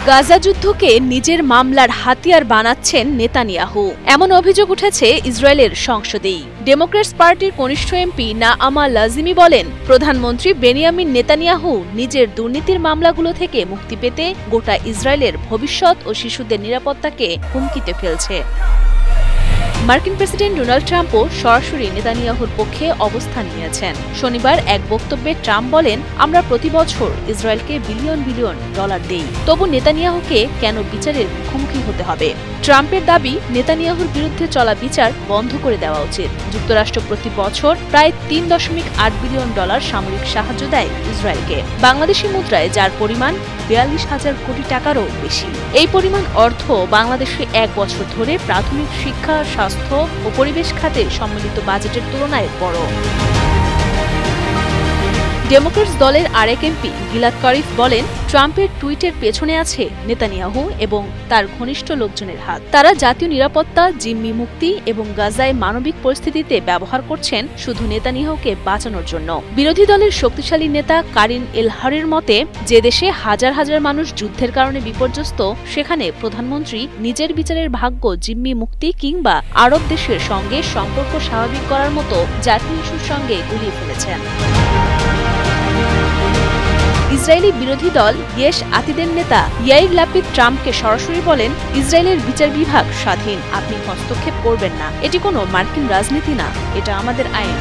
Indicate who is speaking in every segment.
Speaker 1: গাজা যুদ্ধকে নিজের মামলার হাতিয়ার বানাচ্ছেন নেতানিয়াহু, এমন অভিযোগ উঠেছে ইসরায়েলের সংসদেই। ডেমোক্র্যাটস পার্টির কনিষ্ঠ এমপি নাআমা লাজিমি বলেন, প্রধানমন্ত্রী বেনিয়ামিন নেতানিয়াহু নিজের দুর্নীতির মামলাগুলো থেকে মুক্তি পেতে গোটা ইসরায়েলের ভবিষ্যৎ ও শিশুদের নিরাপত্তাকে হুমকিতে ফেলছে। মার্কিন প্রেসিডেন্ট ডোনাল্ড ট্রাম্পও সরাসরি নেতানিয়াহুর পক্ষে অবস্থান নিয়েছেন। শনিবার এক বক্তব্যে ট্রাম্প বলেন, আমরা প্রতি বছর ইসরায়েলকে বিলিয়ন বিলিয়ন ডলার দেই, তবু নেতানিয়াহুকে কেন বিচারের মুখোমুখি হতে হবে? ট্রাম্পের দাবি, নেতানিয়াহুর বিরুদ্ধে চলা বিচার বন্ধ করে দেওয়া উচিত। যুক্তরাষ্ট্র প্রতি বছর প্রায় ৩.৮ বিলিয়ন ডলার সামরিক সাহায্য দেয় ইসরায়েলকে, বাংলাদেশি মুদ্রায় যার পরিমাণ ৪২,০০০ কোটি টাকারও বেশি। এই পরিমাণ অর্থ বাংলাদেশে এক বছর ধরে প্রাথমিক শিক্ষা, স্বাস্থ্য ও পরিবেশ খাতে সম্মিলিত বাজেটের তুলনায় বড়। ডেমোক্র্যাটস দলের আরেক এমপি গিলাদ কারিফ বলেন, ট্রাম্পের টুইটের পেছনে আছে নেতানিয়াহু এবং তার ঘনিষ্ঠ লোকজনের হাত। তারা জাতীয় নিরাপত্তা, জিম্মি মুক্তি এবং গাজায় মানবিক পরিস্থিতিতে ব্যবহার করছেন শুধু নেতানিয়াহুকে বাঁচানোর জন্য। বিরোধী দলের শক্তিশালী নেতা কারিন এলহারের মতে, যে দেশে হাজার হাজার মানুষ যুদ্ধের কারণে বিপর্যস্ত, সেখানে প্রধানমন্ত্রী নিজের বিচারের ভাগ্য জিম্মি মুক্তি কিংবা আরব দেশের সঙ্গে সম্পর্ক স্বাভাবিক করার মতো জাতীয় ইস্যুর সঙ্গে গুলিয়ে ফেলেছেন। ইসরায়েলি বিরোধী দল ইয়েশ আতিদের নেতা ইয়াইর লাপিদ ট্রাম্পকে সরাসরি বলেন, ইসরায়েলের বিচার বিভাগ স্বাধীন, আপনি হস্তক্ষেপ করবেন না। এটি কোনো মার্কিন রাজনীতি না, এটা আমাদের আইন।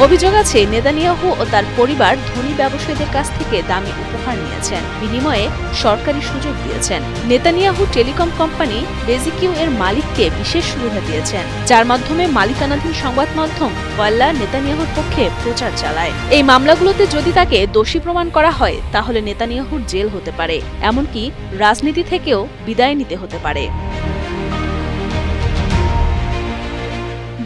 Speaker 1: অভিযোগ আছে, নেতানিয়াহু ও তার পরিবার ধনী ব্যবসায়ীদের কাছ থেকে দামি উপহার নিয়েছেন, বিনিময়ে সরকারি সুযোগ দিয়েছেন। নেতানিয়াহু টেলিকম কোম্পানি বেজিকিউ এর মালিককে বিশেষ সুবিধা দিয়েছেন, যার মাধ্যমে মালিকানাধীন সংবাদ মাধ্যম ওয়াল্লা নেতানিয়াহুর পক্ষে প্রচার চালায়। এই মামলাগুলোতে যদি তাকে দোষী প্রমাণ করা হয়, তাহলে নেতানিয়াহুর জেল হতে পারে, এমনকি রাজনীতি থেকেও বিদায় নিতে হতে পারে।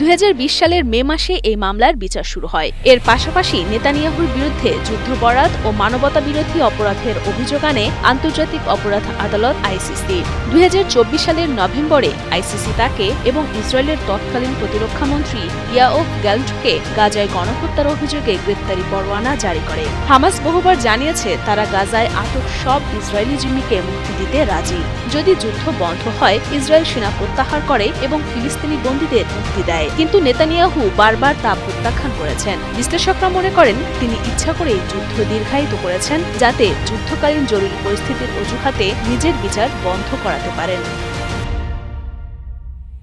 Speaker 1: ২০২০ সালের মে মাসে এই মামলার বিচার শুরু হয়। এর পাশাপাশি নেতানিয়াহুর বিরুদ্ধে যুদ্ধাপরাধ ও মানবতা বিরোধী অপরাধের অভিযোগ আনে আন্তর্জাতিক অপরাধ আদালত আইসিসি। ২০২৪ সালের নভেম্বরে আইসিসি তাকে এবং ইসরায়েলের তৎকালীন প্রতিরক্ষা মন্ত্রী ইয়াওভ গ্যালান্টকে গাজায় গণহত্যার অভিযোগে গ্রেপ্তারি পরোয়ানা জারি করে। হামাস বহুবার জানিয়েছে, তারা গাজায় আটক সব ইসরায়েলি জিম্মিকে মুক্তি দিতে রাজি, যদি যুদ্ধ বন্ধ হয়, ইসরায়েল সেনা প্রত্যাহার করে এবং ফিলিস্তিনি বন্দীদের মুক্তি দেয়। কিন্তু নেতানিয়াহু বারবার তা প্রত্যাখ্যান করেছেন। বিশ্লেষকরা মনে করেন, তিনি ইচ্ছা করেই যুদ্ধ দীর্ঘায়িত করেছেন, যাতে যুদ্ধকালীন জরুরি পরিস্থিতির অজুহাতে নিজের বিচার বন্ধ করাতে পারেন।